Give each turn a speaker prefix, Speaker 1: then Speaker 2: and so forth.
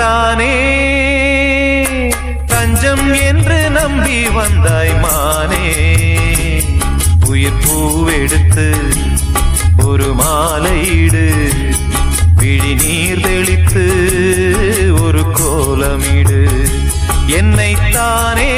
Speaker 1: என்னைத்தானே தஞ்சம் என்று நம்பி வந்தாய் மானே. உயிர் பூவெடுத்து ஒரு மாலையிடு, விழி நீர் தெளித்து ஒரு கோலமிடு. என்னைத்தானே